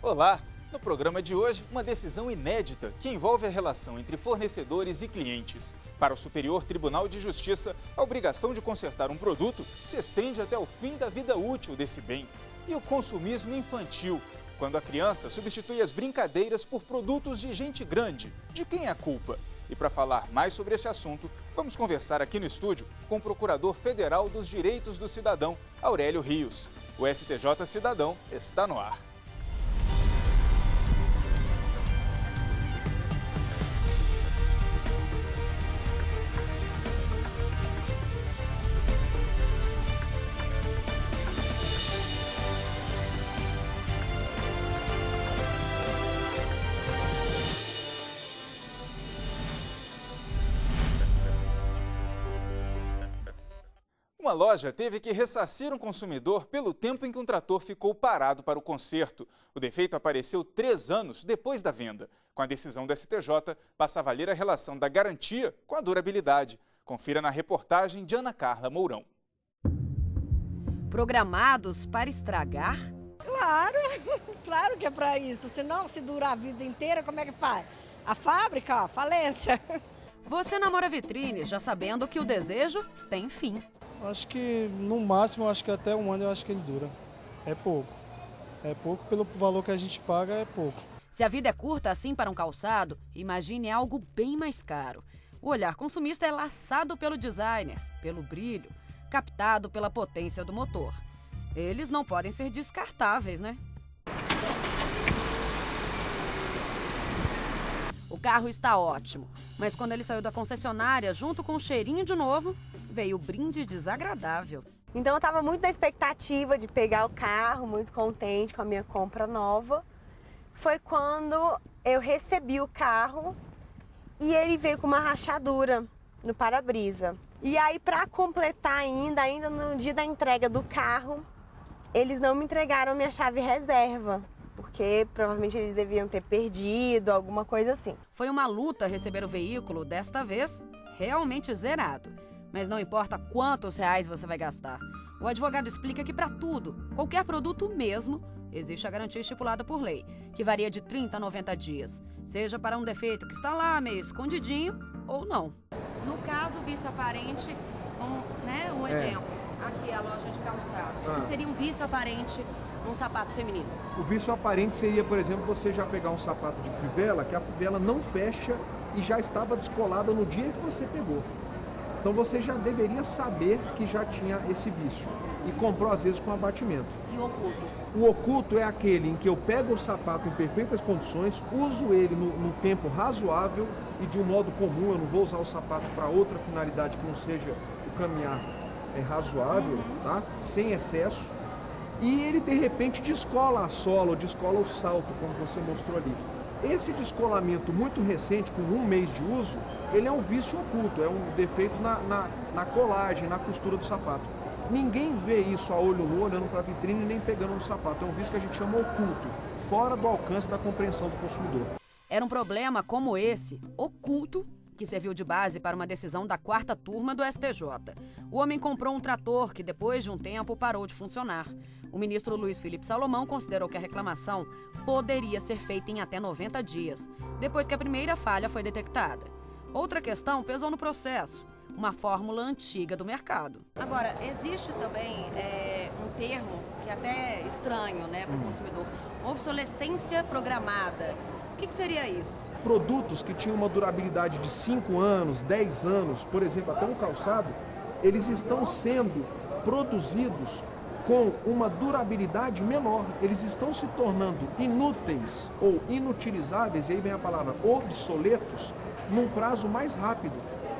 Olá! No programa de hoje, uma decisão inédita que envolve a relação entre fornecedores e clientes. Para o Superior Tribunal de Justiça, a obrigação de consertar um produto se estende até o fim da vida útil desse bem. E o consumismo infantil, quando a criança substitui as brincadeiras por produtos de gente grande. De quem é a culpa? E para falar mais sobre esse assunto, vamos conversar aqui no estúdio com o Procurador Federal dos Direitos do Cidadão, Aurélio Rios. O STJ Cidadão está no ar. Uma loja teve que ressarcir um consumidor pelo tempo em que um trator ficou parado para o conserto. O defeito apareceu 3 anos depois da venda. Com a decisão do STJ, passa a valer a relação da garantia com a durabilidade. Confira na reportagem de Ana Carla Mourão. Programados para estragar? Claro, claro que é para isso. Senão, se durar a vida inteira, como é que faz? A fábrica, ó, falência. Você namora vitrine, já sabendo que o desejo tem fim. Acho que no máximo, acho que até 1 ano eu acho que ele dura. É pouco. É pouco pelo valor que a gente paga, é pouco. Se a vida é curta assim para um calçado, imagine algo bem mais caro. O olhar consumista é laçado pelo designer, pelo brilho, captado pela potência do motor. Eles não podem ser descartáveis, né? O carro está ótimo, mas quando ele saiu da concessionária junto com um cheirinho de novo, veio o brinde desagradável. Então eu estava muito na expectativa de pegar o carro, muito contente com a minha compra nova. Foi quando eu recebi o carro e ele veio com uma rachadura no para-brisa. E aí, para completar ainda no dia da entrega do carro, eles não me entregaram minha chave reserva, porque provavelmente eles deviam ter perdido, alguma coisa assim. Foi uma luta receber o veículo, desta vez, realmente zerado. Mas não importa quantos reais você vai gastar. O advogado explica que para tudo, qualquer produto mesmo, existe a garantia estipulada por lei, que varia de 30 a 90 dias, seja para um defeito que está lá meio escondidinho ou não. No caso, vício aparente, um exemplo, aqui é a loja de calçados, o que seria um vício aparente num sapato feminino? O vício aparente seria, por exemplo, você já pegar um sapato de fivela, que a fivela não fecha e já estava descolada no dia que você pegou. Então você já deveria saber que já tinha esse vício e comprou às vezes com abatimento. E o oculto? O oculto é aquele em que eu pego o sapato em perfeitas condições, uso ele no tempo razoável e de um modo comum, eu não vou usar o sapato para outra finalidade que não seja o caminhar razoável, tá? Sem excesso. E ele de repente descola a sola ou descola o salto, como você mostrou ali. Esse descolamento muito recente, com 1 mês de uso, ele é um vício oculto, é um defeito na colagem, na costura do sapato. Ninguém vê isso a olho nu, olhando para a vitrine, nem pegando no sapato. É um vício que a gente chama oculto, fora do alcance da compreensão do consumidor. Era um problema como esse, oculto, que serviu de base para uma decisão da 4ª turma do STJ. O homem comprou um trator que, depois de um tempo, parou de funcionar. O ministro Luiz Felipe Salomão considerou que a reclamação poderia ser feita em até 90 dias, depois que a primeira falha foi detectada. Outra questão pesou no processo, uma fórmula antiga do mercado. Agora, existe também um termo que é até estranho, né, para o consumidor, obsolescência programada. O que seria isso? Produtos que tinham uma durabilidade de 5 anos, 10 anos, por exemplo, até um calçado, eles estão sendo produzidos com uma durabilidade menor. Eles estão se tornando inúteis ou inutilizáveis, e aí vem a palavra obsoletos, num prazo mais rápido.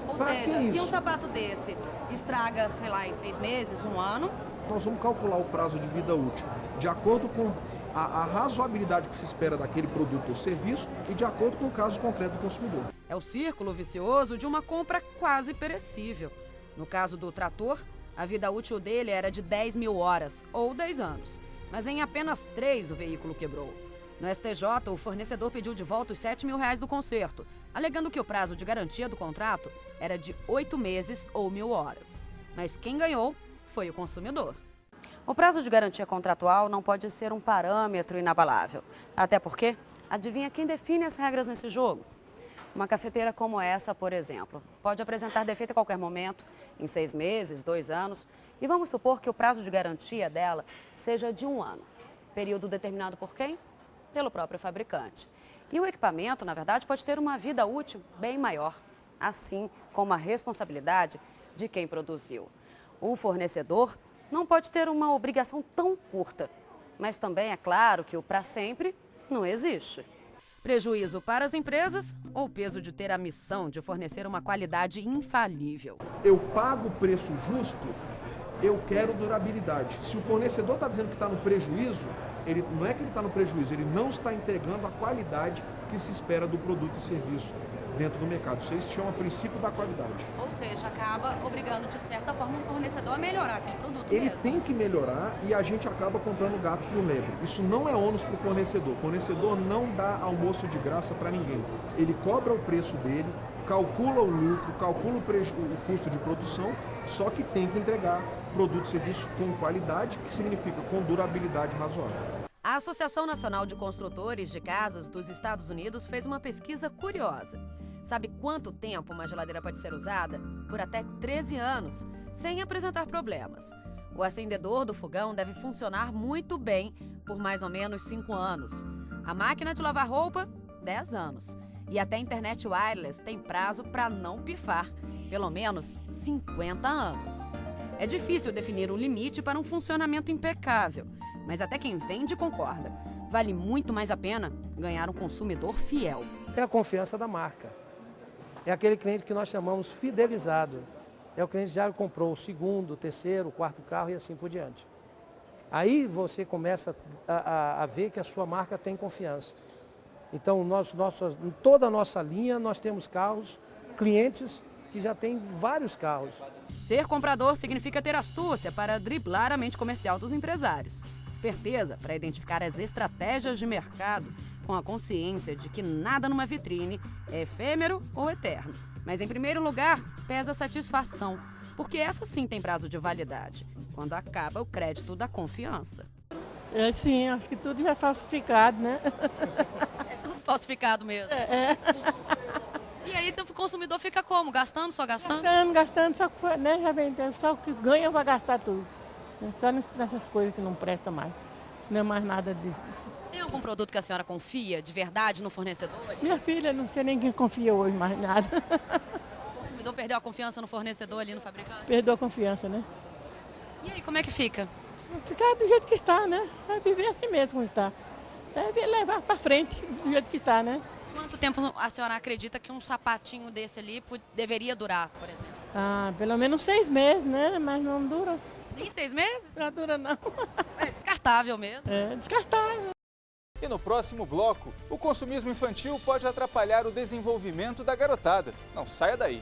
Ou seja, se um sapato desse estraga, sei lá, em 6 meses, 1 ano... Nós vamos calcular o prazo de vida útil de acordo com a razoabilidade que se espera daquele produto ou serviço e de acordo com o caso concreto do consumidor. É o círculo vicioso de uma compra quase perecível. No caso do trator, a vida útil dele era de 10 mil horas, ou 10 anos. Mas em apenas 3 o veículo quebrou. No STJ, o fornecedor pediu de volta os 7 mil reais do conserto, alegando que o prazo de garantia do contrato era de 8 meses ou 1.000 horas. Mas quem ganhou foi o consumidor. O prazo de garantia contratual não pode ser um parâmetro inabalável. Até porque, adivinha quem define as regras nesse jogo? Uma cafeteira como essa, por exemplo, pode apresentar defeito a qualquer momento, em 6 meses, 2 anos. E vamos supor que o prazo de garantia dela seja de 1 ano. Período determinado por quem? Pelo próprio fabricante. E o equipamento, na verdade, pode ter uma vida útil bem maior, assim como a responsabilidade de quem produziu. O fornecedor não pode ter uma obrigação tão curta, mas também é claro que o para sempre não existe. Prejuízo para as empresas ou peso de ter a missão de fornecer uma qualidade infalível? Eu pago o preço justo, eu quero durabilidade. Se o fornecedor está dizendo que está no prejuízo, não é que ele está no prejuízo, ele não está entregando a qualidade que se espera do produto e serviço dentro do mercado. Isso aí se chama princípio da qualidade. Ou seja, acaba obrigando, de certa forma, o fornecedor a melhorar aquele produto Ele mesmo. tem que melhorar e a gente acaba comprando gato por lebre. Isso não é ônus para o fornecedor. O fornecedor não dá almoço de graça para ninguém. Ele cobra o preço dele, calcula o lucro, calcula o custo de produção, só que tem que entregar produto e serviço com qualidade, que significa com durabilidade razoável. A Associação Nacional de Construtores de Casas dos Estados Unidos fez uma pesquisa curiosa. Sabe quanto tempo uma geladeira pode ser usada? Por até 13 anos, sem apresentar problemas. O acendedor do fogão deve funcionar muito bem por mais ou menos 5 anos. A máquina de lavar roupa, 10 anos. E até a internet wireless tem prazo para não pifar, pelo menos 50 anos. É difícil definir um limite para um funcionamento impecável, mas até quem vende concorda. Vale muito mais a pena ganhar um consumidor fiel. É a confiança da marca. É aquele cliente que nós chamamos fidelizado. É o cliente que já comprou o segundo, o terceiro, o quarto carro e assim por diante. Aí você começa a ver que a sua marca tem confiança. Então, em toda a nossa linha, nós temos carros, clientes que já têm vários carros. Ser comprador significa ter astúcia para driblar a mente comercial dos empresários. Esperteza para identificar as estratégias de mercado, com a consciência de que nada numa vitrine é efêmero ou eterno. Mas, em primeiro lugar, pesa a satisfação, porque essa sim tem prazo de validade, quando acaba o crédito da confiança. Sim, acho que tudo é falsificado, né? É tudo falsificado mesmo. E aí o consumidor fica como? Gastando, só gastando? Gastando, só que, né, já vem, só que ganha para gastar tudo. Só nessas coisas que não prestam mais. Não é mais nada disso. Tem algum produto que a senhora confia de verdade no fornecedor? Minha filha, não sei nem quem confia hoje mais nada. O consumidor perdeu a confiança no fornecedor ali, no fabricante? Perdeu a confiança, né? E aí, como é que fica? Ficar do jeito que está, né? Vai viver assim mesmo como está. Deve levar para frente do jeito que está, né? Quanto tempo a senhora acredita que um sapatinho desse ali deveria durar, por exemplo? Pelo menos 6 meses, né? Mas não dura. Nem 6 meses? Não dura, não. É descartável mesmo. É descartável. E no próximo bloco, o consumismo infantil pode atrapalhar o desenvolvimento da garotada. Não saia daí.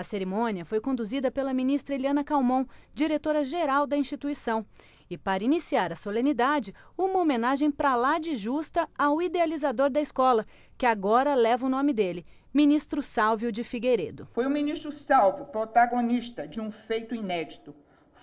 A cerimônia foi conduzida pela ministra Eliana Calmon, diretora-geral da instituição. E para iniciar a solenidade, uma homenagem para lá de justa ao idealizador da escola, que agora leva o nome dele, ministro Sálvio de Figueiredo. Foi o ministro Sálvio, protagonista de um feito inédito.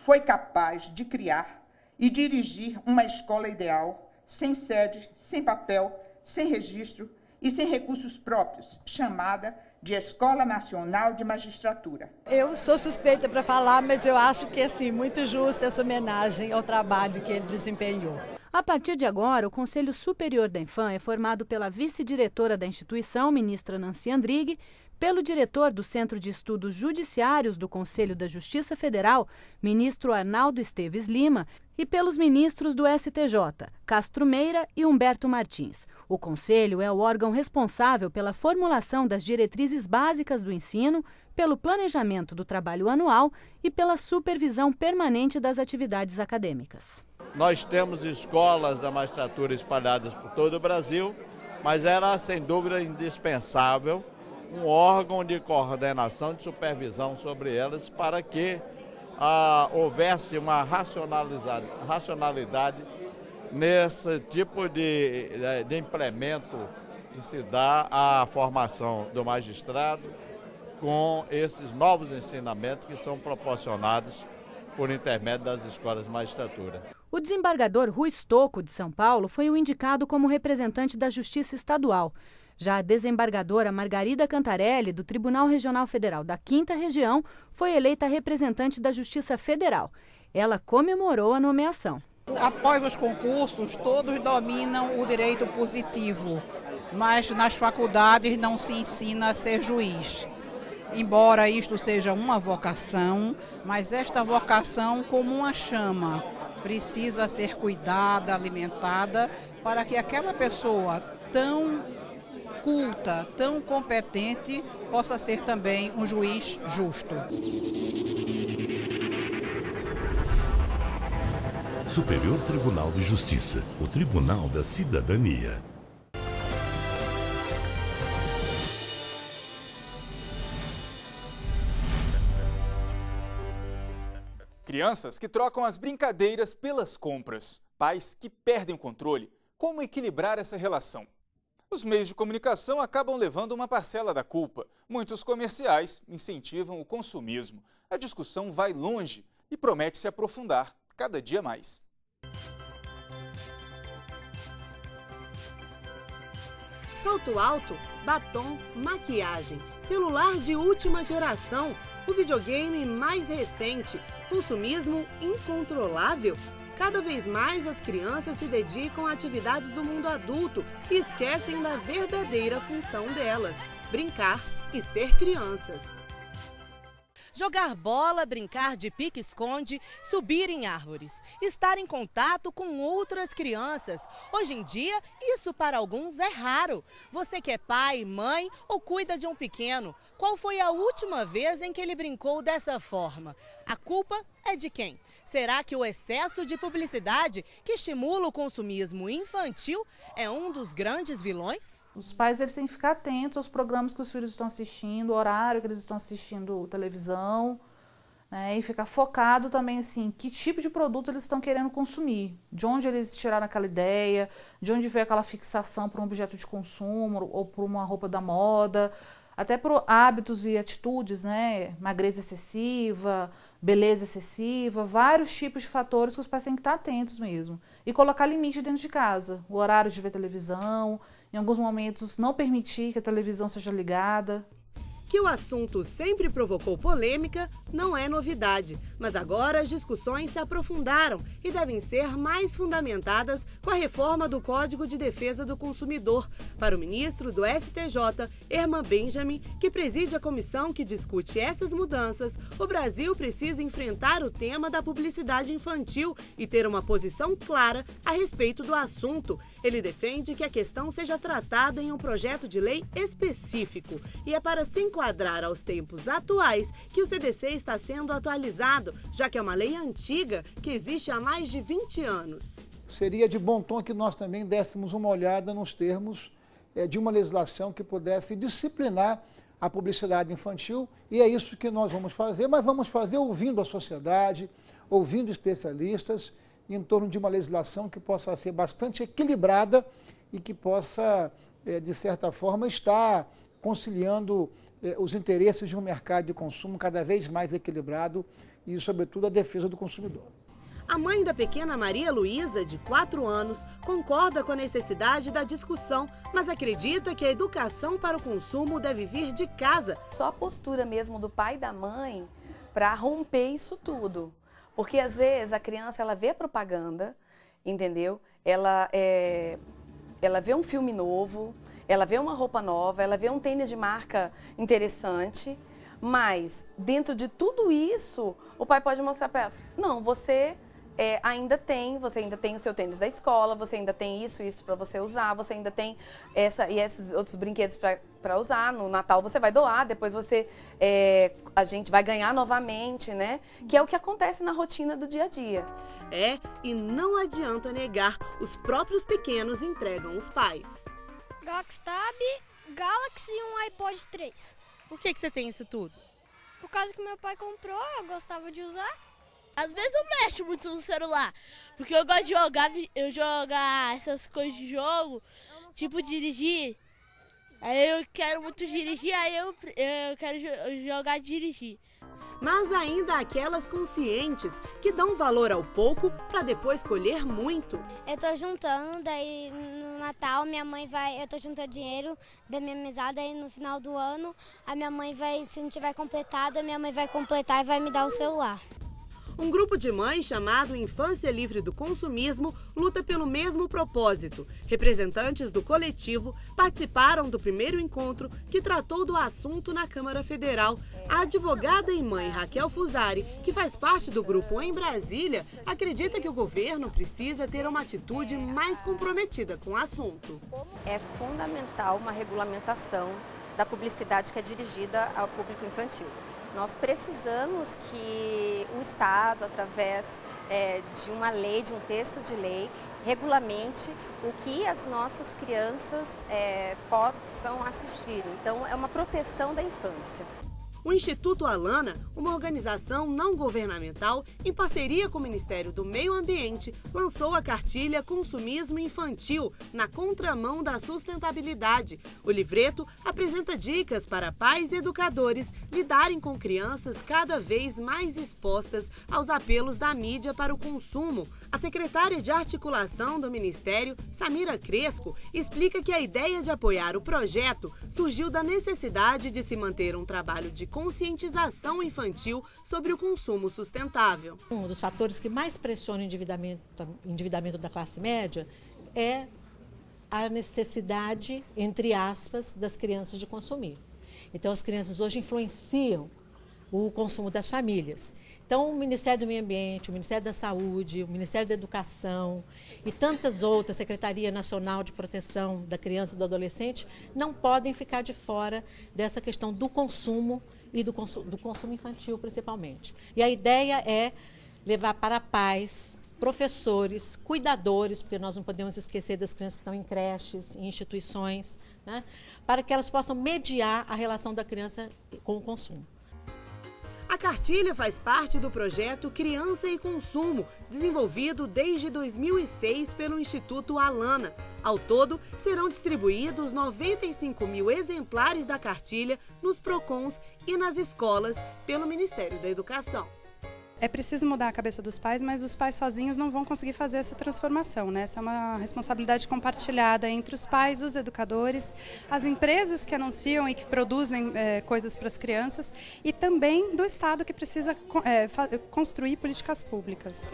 Foi capaz de criar e dirigir uma escola ideal, sem sede, sem papel, sem registro e sem recursos próprios, chamada de Escola Nacional de Magistratura. Eu sou suspeita para falar, mas eu acho que é muito justa essa homenagem ao trabalho que ele desempenhou. A partir de agora, o Conselho Superior da Infam é formado pela vice-diretora da instituição, ministra Nancy Andrighi, pelo diretor do Centro de Estudos Judiciários do Conselho da Justiça Federal, ministro Arnaldo Esteves Lima, e pelos ministros do STJ, Castro Meira e Humberto Martins. O Conselho é o órgão responsável pela formulação das diretrizes básicas do ensino, pelo planejamento do trabalho anual e pela supervisão permanente das atividades acadêmicas. Nós temos escolas da magistratura espalhadas por todo o Brasil mas era sem dúvida indispensável um órgão de coordenação e de supervisão sobre elas para que houvesse uma racionalidade nesse tipo de implemento que se dá à formação do magistrado com esses novos ensinamentos que são proporcionados por intermédio das escolas de magistratura. O desembargador Rui Stocco, de São Paulo, foi o indicado como representante da Justiça Estadual. Já a desembargadora Margarida Cantarelli, do Tribunal Regional Federal da 5ª Região, foi eleita representante da Justiça Federal. Ela comemorou a nomeação. Após os concursos, todos dominam o direito positivo, mas nas faculdades não se ensina a ser juiz. Embora isto seja uma vocação, mas esta vocação, como uma chama, precisa ser cuidada, alimentada, para que aquela pessoa tão culta, tão competente, possa ser também um juiz justo. Superior Tribunal de Justiça, o Tribunal da Cidadania. Crianças que trocam as brincadeiras pelas compras. Pais que perdem o controle. Como equilibrar essa relação? Os meios de comunicação acabam levando uma parcela da culpa. Muitos comerciais incentivam o consumismo. A discussão vai longe e promete se aprofundar cada dia mais. Salto alto, batom, maquiagem, celular de última geração, o videogame mais recente, consumismo incontrolável. Cada vez mais as crianças se dedicam a atividades do mundo adulto e esquecem da verdadeira função delas, brincar e ser crianças. Jogar bola, brincar de pique-esconde, subir em árvores, estar em contato com outras crianças. Hoje em dia, isso para alguns é raro. Você que é pai, mãe ou cuida de um pequeno, qual foi a última vez em que ele brincou dessa forma? A culpa é de quem? Será que o excesso de publicidade que estimula o consumismo infantil é um dos grandes vilões? Os pais eles têm que ficar atentos aos programas que os filhos estão assistindo, o horário que eles estão assistindo televisão, né, e ficar focado também assim, que tipo de produto eles estão querendo consumir, de onde eles tiraram aquela ideia, de onde veio aquela fixação por um objeto de consumo ou por uma roupa da moda, até por hábitos e atitudes, né, magreza excessiva, beleza excessiva, vários tipos de fatores que os pais têm que estar atentos mesmo. E colocar limite dentro de casa, o horário de ver televisão, em alguns momentos não permitir que a televisão seja ligada. Que o assunto sempre provocou polêmica não é novidade, mas agora as discussões se aprofundaram e devem ser mais fundamentadas com a reforma do Código de Defesa do Consumidor. Para o ministro do STJ, Herman Benjamin, que preside a comissão que discute essas mudanças, o Brasil precisa enfrentar o tema da publicidade infantil e ter uma posição clara a respeito do assunto. Ele defende que a questão seja tratada em um projeto de lei específico e é para se enquadrar aos tempos atuais que o CDC está sendo atualizado, já que é uma lei antiga que existe há mais de 20 anos. Seria de bom tom que nós também dessemos uma olhada nos termos de uma legislação que pudesse disciplinar a publicidade infantil, e é isso que nós vamos fazer, mas vamos fazer ouvindo a sociedade, ouvindo especialistas, em torno de uma legislação que possa ser bastante equilibrada e que possa, de certa forma, estar conciliando os interesses de um mercado de consumo cada vez mais equilibrado e, sobretudo, a defesa do consumidor. A mãe da pequena Maria Luísa, de 4 anos, concorda com a necessidade da discussão, mas acredita que a educação para o consumo deve vir de casa. Só a postura mesmo do pai e da mãe para romper isso tudo. Porque, às vezes, a criança ela vê propaganda, entendeu? Ela vê um filme novo, ela vê uma roupa nova, ela vê um tênis de marca interessante, mas dentro de tudo isso, o pai pode mostrar para ela, não, você ainda tem o seu tênis da escola, você ainda tem isso para você usar, você ainda tem esses outros brinquedos para usar, no Natal você vai doar, depois a gente vai ganhar novamente, né? Que é o que acontece na rotina do dia a dia. E não adianta negar, os próprios pequenos entregam os pais. Galaxtab, Galaxy e um iPod 3. Por que você tem isso tudo? Por causa que meu pai comprou, eu gostava de usar. Às vezes eu mexo muito no celular, porque eu gosto de jogar essas coisas de jogo, tipo dirigir. Aí eu quero muito dirigir, aí eu quero jogar e dirigir. Mas ainda há aquelas conscientes que dão valor ao pouco para depois colher muito. Eu tô juntando, daí no Natal eu tô juntando dinheiro da minha mesada, aí no final do ano a minha mãe se não tiver completado, a minha mãe vai completar e vai me dar o celular. Um grupo de mães chamado Infância Livre do Consumismo luta pelo mesmo propósito. Representantes do coletivo participaram do primeiro encontro que tratou do assunto na Câmara Federal. A advogada e mãe Raquel Fusari, que faz parte do grupo em Brasília, acredita que o governo precisa ter uma atitude mais comprometida com o assunto. É fundamental uma regulamentação da publicidade que é dirigida ao público infantil. Nós precisamos que o Estado, através de uma lei, de um texto de lei, regulamente o que as nossas crianças possam assistir. Então, é uma proteção da infância. O Instituto Alana, uma organização não governamental, em parceria com o Ministério do Meio Ambiente, lançou a cartilha Consumismo Infantil, na contramão da sustentabilidade. O livreto apresenta dicas para pais e educadores lidarem com crianças cada vez mais expostas aos apelos da mídia para o consumo. A secretária de articulação do Ministério, Samira Crespo, explica que a ideia de apoiar o projeto surgiu da necessidade de se manter um trabalho de conscientização infantil sobre o consumo sustentável. Um dos fatores que mais pressiona o endividamento da classe média é a necessidade, entre aspas, das crianças de consumir. Então, as crianças hoje influenciam o consumo das famílias. Então, o Ministério do Meio Ambiente, o Ministério da Saúde, o Ministério da Educação e tantas outras, Secretaria Nacional de Proteção da Criança e do Adolescente, não podem ficar de fora dessa questão do consumo e do consumo infantil, principalmente. E a ideia é levar para pais, professores, cuidadores, porque nós não podemos esquecer das crianças que estão em creches, em instituições, né, para que elas possam mediar a relação da criança com o consumo. A cartilha faz parte do projeto Criança e Consumo, desenvolvido desde 2006 pelo Instituto Alana. Ao todo, serão distribuídos 95 mil exemplares da cartilha nos PROCONs e nas escolas pelo Ministério da Educação. É preciso mudar a cabeça dos pais, mas os pais sozinhos não vão conseguir fazer essa transformação, né? Essa é uma responsabilidade compartilhada entre os pais, os educadores, as empresas que anunciam e que produzem coisas para as crianças e também do Estado que precisa construir políticas públicas.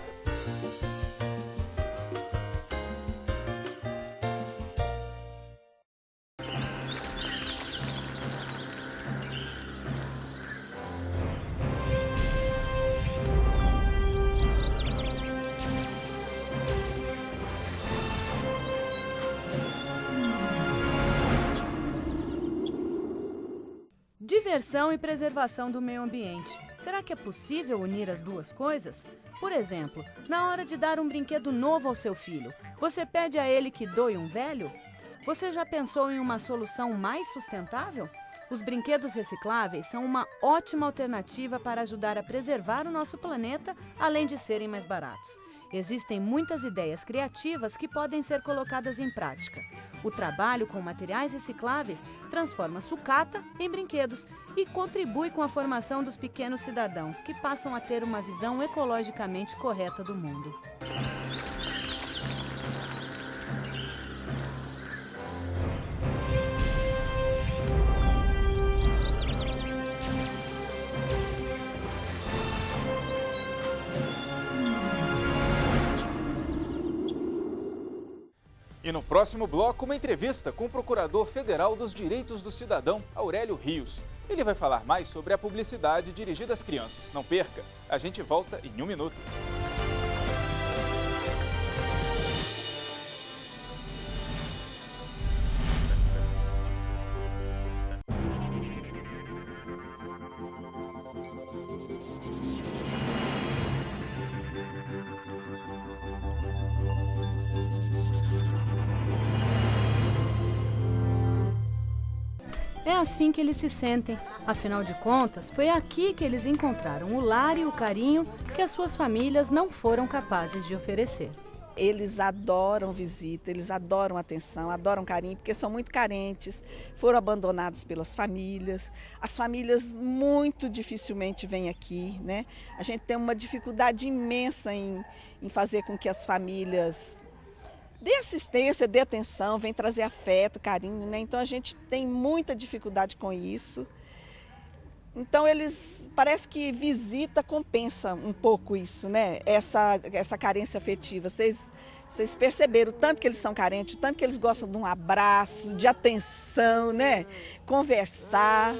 Diversão e preservação do meio ambiente. Será que é possível unir as duas coisas? Por exemplo, na hora de dar um brinquedo novo ao seu filho, você pede a ele que doe um velho? Você já pensou em uma solução mais sustentável? Os brinquedos recicláveis são uma ótima alternativa para ajudar a preservar o nosso planeta, além de serem mais baratos. Existem muitas ideias criativas que podem ser colocadas em prática. O trabalho com materiais recicláveis transforma sucata em brinquedos e contribui com a formação dos pequenos cidadãos que passam a ter uma visão ecologicamente correta do mundo. E no próximo bloco, uma entrevista com o Procurador Federal dos Direitos do Cidadão, Aurélio Rios. Ele vai falar mais sobre a publicidade dirigida às crianças. Não perca, a gente volta em 1 minuto. assim que eles se sentem. Afinal de contas, foi aqui que eles encontraram o lar e o carinho que as suas famílias não foram capazes de oferecer. Eles adoram visita, eles adoram atenção, adoram carinho, porque são muito carentes, foram abandonados pelas famílias. As famílias muito dificilmente vêm aqui, né? A gente tem uma dificuldade imensa em fazer com que as famílias dê assistência, dê atenção, vem trazer afeto, carinho, né? Então a gente tem muita dificuldade com isso. Então eles, parece que visita compensa um pouco isso, né? Essa carência afetiva. Vocês perceberam o tanto que eles são carentes, o tanto que eles gostam de um abraço, de atenção, né? Conversar.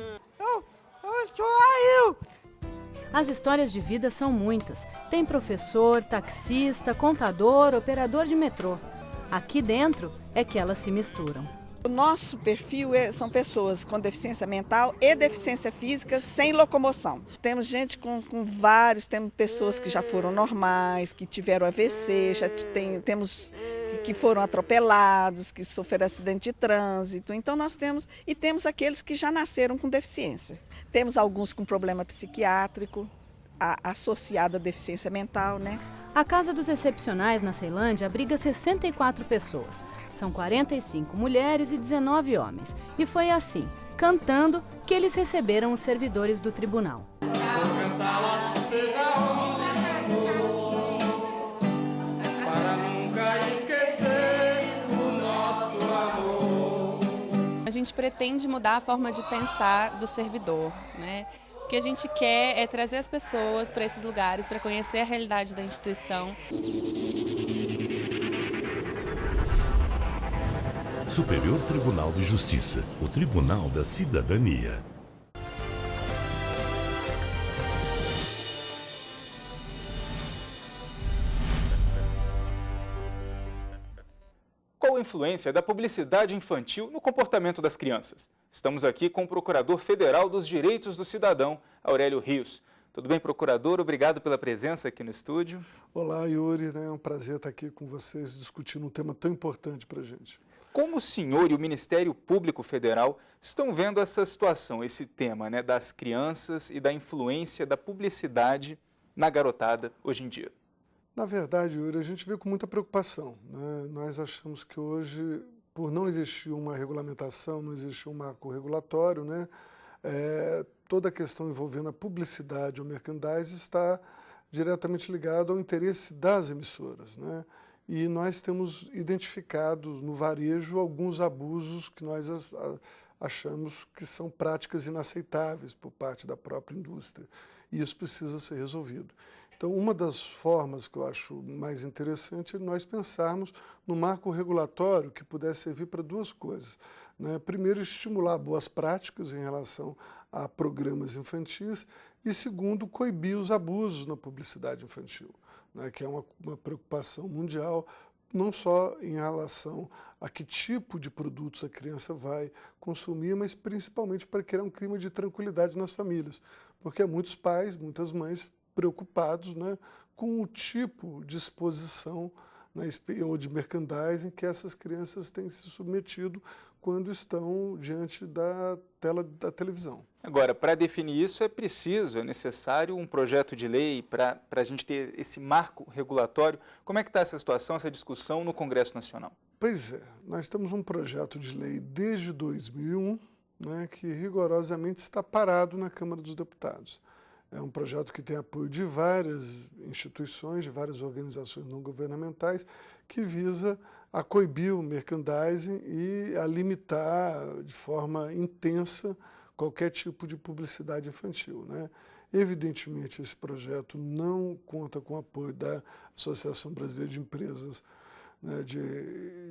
As histórias de vida são muitas. Tem professor, taxista, contador, operador de metrô. Aqui dentro é que elas se misturam. O nosso perfil são pessoas com deficiência mental e deficiência física sem locomoção. Temos gente com vários, temos pessoas que já foram normais, que tiveram AVC, temos que foram atropelados, que sofreram acidente de trânsito. Então nós temos aqueles que já nasceram com deficiência. Temos alguns com problema psiquiátrico, associado à deficiência mental, né? A Casa dos Excepcionais, na Ceilândia, abriga 64 pessoas. São 45 mulheres e 19 homens. E foi assim, cantando, que eles receberam os servidores do tribunal. A gente pretende mudar a forma de pensar do servidor, né? O que a gente quer é trazer as pessoas para esses lugares, para conhecer a realidade da instituição. Superior Tribunal de Justiça, o Tribunal da Cidadania. Qual a influência da publicidade infantil no comportamento das crianças? Estamos aqui com o Procurador Federal dos Direitos do Cidadão, Aurélio Rios. Tudo bem, procurador? Obrigado pela presença aqui no estúdio. Olá, Yuri. É um prazer estar aqui com vocês discutindo um tema tão importante para a gente. Como o senhor e o Ministério Público Federal estão vendo essa situação, esse tema, né, das crianças e da influência da publicidade na garotada hoje em dia? Na verdade, Yuri, a gente vê com muita preocupação, né? Nós achamos que hoje, por não existir uma regulamentação, não existir um marco regulatório, né, toda a questão envolvendo a publicidade ou merchandising está diretamente ligada ao interesse das emissoras, né? E nós temos identificado no varejo alguns abusos que nós achamos que são práticas inaceitáveis por parte da própria indústria. E isso precisa ser resolvido. Então, uma das formas que eu acho mais interessante é nós pensarmos no marco regulatório que pudesse servir para duas coisas, né? Primeiro, estimular boas práticas em relação a programas infantis e, segundo, coibir os abusos na publicidade infantil, né? Que é uma preocupação mundial, não só em relação a que tipo de produtos a criança vai consumir, mas principalmente para criar um clima de tranquilidade nas famílias, porque há muitos pais, muitas mães preocupados, né, com o tipo de exposição, né, ou de merchandising que essas crianças têm se submetido quando estão diante da tela da televisão. Agora, para definir isso é necessário um projeto de lei para a gente ter esse marco regulatório. Como é que está essa situação, essa discussão no Congresso Nacional? Pois é, nós temos um projeto de lei desde 2001, né, que rigorosamente está parado na Câmara dos Deputados. É um projeto que tem apoio de várias instituições, de várias organizações não governamentais, que visa a coibir o merchandising e a limitar de forma intensa qualquer tipo de publicidade infantil, né? Evidentemente, esse projeto não conta com o apoio da Associação Brasileira de Empresas, né,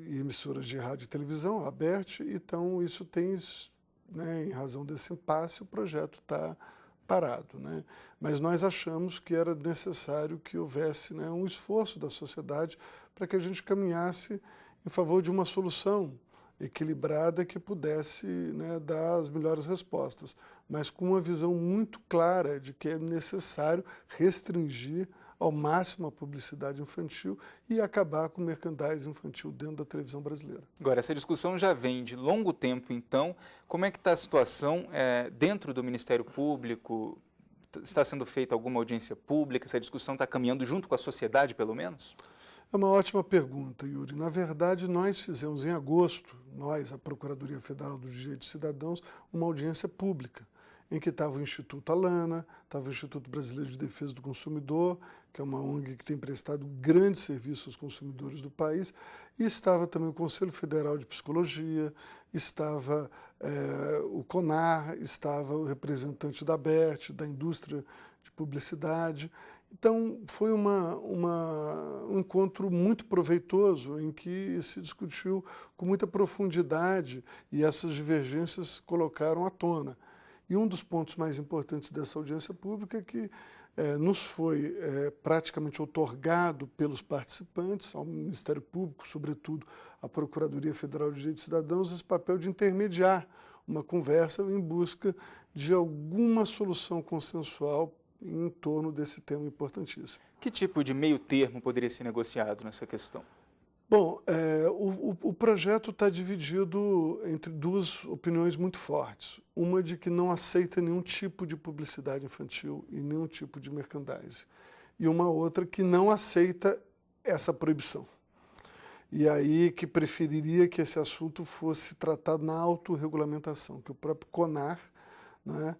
e emissoras de rádio e televisão, a ABERT, então isso tem, né, em razão desse impasse, o projeto está parado, né? Mas nós achamos que era necessário que houvesse, né, um esforço da sociedade para que a gente caminhasse em favor de uma solução equilibrada que pudesse, né, dar as melhores respostas, mas com uma visão muito clara de que é necessário restringir ao máximo a publicidade infantil e acabar com o merchandising infantil dentro da televisão brasileira. Agora, essa discussão já vem de longo tempo, então. Como é que está a situação dentro do Ministério Público? Está sendo feita alguma audiência pública? Essa discussão está caminhando junto com a sociedade, pelo menos? É uma ótima pergunta, Yuri. Na verdade, nós fizemos em agosto, a Procuradoria Federal dos Direitos dos Cidadãos, uma audiência pública, em que estava o Instituto Alana, estava o Instituto Brasileiro de Defesa do Consumidor, que é uma ONG que tem prestado grandes serviços aos consumidores do país, e estava também o Conselho Federal de Psicologia, estava o CONAR, estava o representante da ABERT, da indústria de publicidade. Então, foi um encontro muito proveitoso, em que se discutiu com muita profundidade e essas divergências colocaram à tona. E um dos pontos mais importantes dessa audiência pública é que nos foi praticamente outorgado pelos participantes, ao Ministério Público, sobretudo à Procuradoria Federal de Direitos dos Cidadãos, esse papel de intermediar uma conversa em busca de alguma solução consensual em torno desse tema importantíssimo. Que tipo de meio termo poderia ser negociado nessa questão? Bom, o projeto está dividido entre duas opiniões muito fortes. Uma de que não aceita nenhum tipo de publicidade infantil e nenhum tipo de merchandising. E uma outra que não aceita essa proibição. E aí que preferiria que esse assunto fosse tratado na autorregulamentação, que o próprio CONAR, né,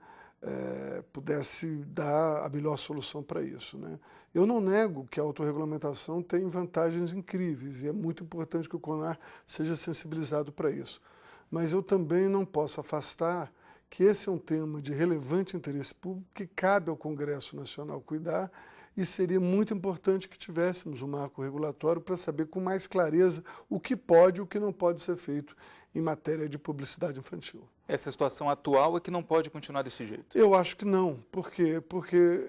pudesse dar a melhor solução para isso, né? Eu não nego que a autorregulamentação tem vantagens incríveis e é muito importante que o CONAR seja sensibilizado para isso. Mas eu também não posso afastar que esse é um tema de relevante interesse público que cabe ao Congresso Nacional cuidar e seria muito importante que tivéssemos um marco regulatório para saber com mais clareza o que pode e o que não pode ser feito em matéria de publicidade infantil. Essa situação atual é que não pode continuar desse jeito? Eu acho que não. Por quê? Porque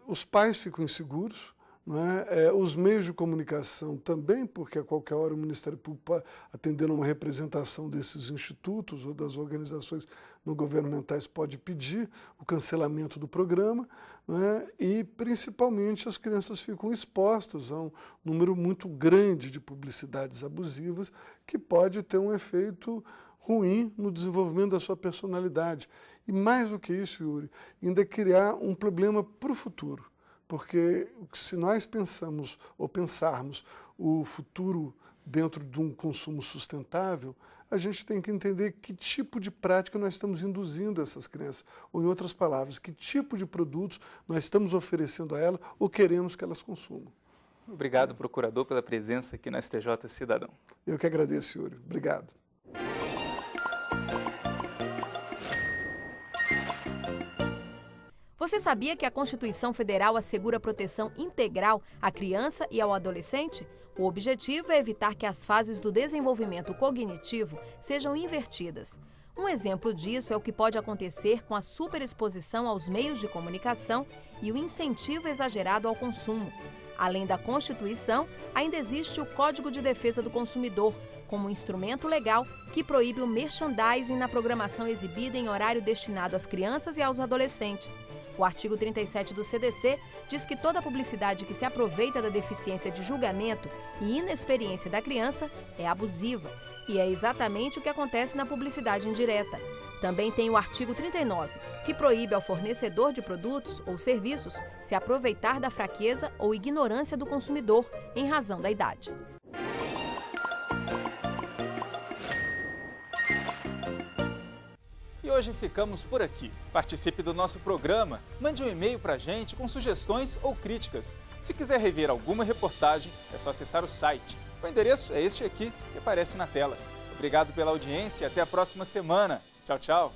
os pais ficam inseguros, não é? Os meios de comunicação também, porque a qualquer hora o Ministério Público, atendendo a uma representação desses institutos ou das organizações não governamentais, pode pedir o cancelamento do programa, não é? E principalmente as crianças ficam expostas a um número muito grande de publicidades abusivas que pode ter um efeito ruim no desenvolvimento da sua personalidade. E mais do que isso, Yuri, ainda criar um problema para o futuro. Porque se nós pensamos ou pensarmos o futuro dentro de um consumo sustentável, a gente tem que entender que tipo de prática nós estamos induzindo essas crianças. Ou, em outras palavras, que tipo de produtos nós estamos oferecendo a elas ou queremos que elas consumam. Obrigado, procurador, pela presença aqui no STJ Cidadão. Eu que agradeço, Yuri. Obrigado. Você sabia que a Constituição Federal assegura proteção integral à criança e ao adolescente? O objetivo é evitar que as fases do desenvolvimento cognitivo sejam invertidas. Um exemplo disso é o que pode acontecer com a superexposição aos meios de comunicação e o incentivo exagerado ao consumo. Além da Constituição, ainda existe o Código de Defesa do Consumidor, como instrumento legal que proíbe o merchandising na programação exibida em horário destinado às crianças e aos adolescentes. O artigo 37 do CDC diz que toda publicidade que se aproveita da deficiência de julgamento e inexperiência da criança é abusiva. E é exatamente o que acontece na publicidade indireta. Também tem o artigo 39, que proíbe ao fornecedor de produtos ou serviços se aproveitar da fraqueza ou ignorância do consumidor em razão da idade. E hoje ficamos por aqui. Participe do nosso programa, mande um e-mail para a gente com sugestões ou críticas. Se quiser rever alguma reportagem, é só acessar o site. O endereço é este aqui, que aparece na tela. Obrigado pela audiência e até a próxima semana. Tchau, tchau.